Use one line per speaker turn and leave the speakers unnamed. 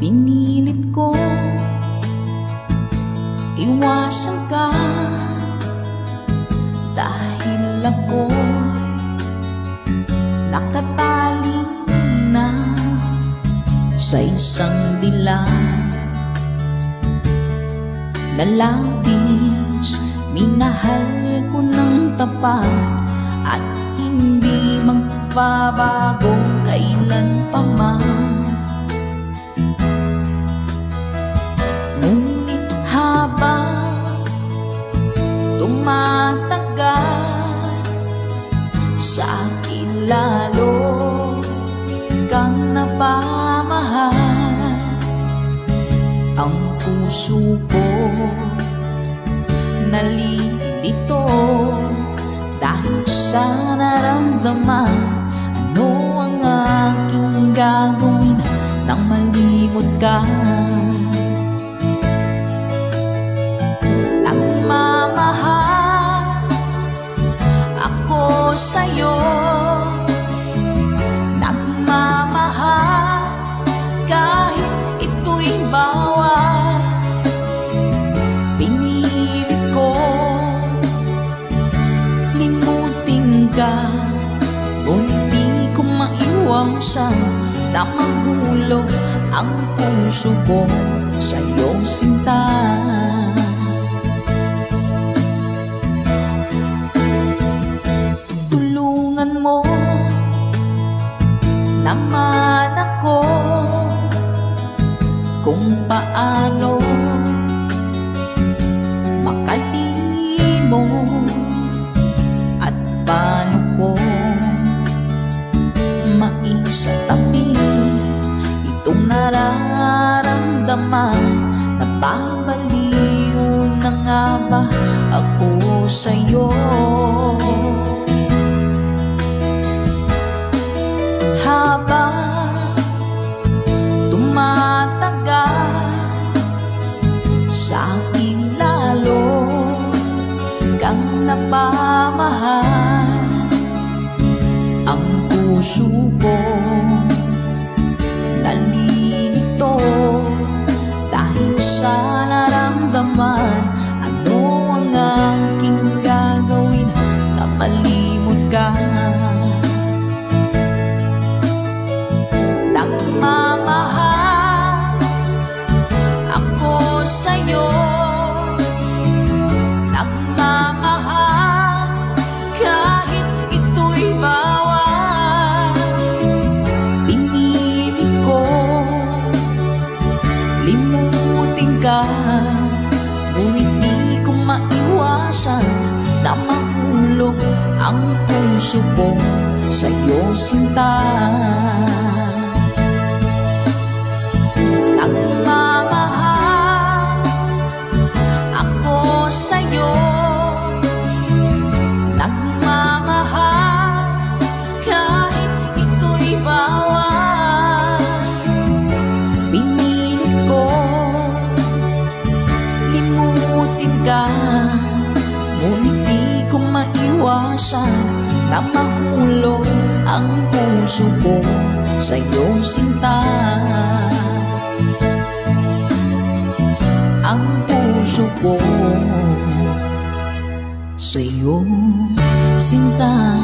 Pinilit ko iwasan ka, dahil ako'y nakatali na sa isang dilag na labis. Minahal ko ng tapat at hindi magbabago kailan pa man. Ngunit habang tumatagal, sa akin lalo kang napamahal. Ang puso ko nalilito dahil sa naramdaman. Ano ang aking gagawin nang malimot ka? Nagmamahal ako sa'yo, nagmamahal kahit ito'y bawal. Pinilit ko limutin ka, ngunit di ko maiwasan na mahulog ang puso ko sa'yo, sinta. Tulungan mo naman ako kung paano makalimot at paano ko maisatabi itong nararamdaman. Napapaliw na nga ba ako sa'yo? Habang tumatagal, sa akin lalo kang napamahal. Ang puso ko nalilito dahil sa naramdaman. Ano ang aking gagawin na malimot ka? Nagmamahal ako sa'yo, nagmamahal kahit ito'y bawal. Pinilit ko limutin ka, ngunit di ko maiwasan na mahulog ang puso ko sa'yo, sinta. Nagmamahal ako sa'yo, nagmamahal kahit ito'y bawal. Pinilit ko limutin ka, ngunit di ko maiwasan na mahulog ang puso ko sa'yo, sinta. Ang puso ko sa'yo, sinta.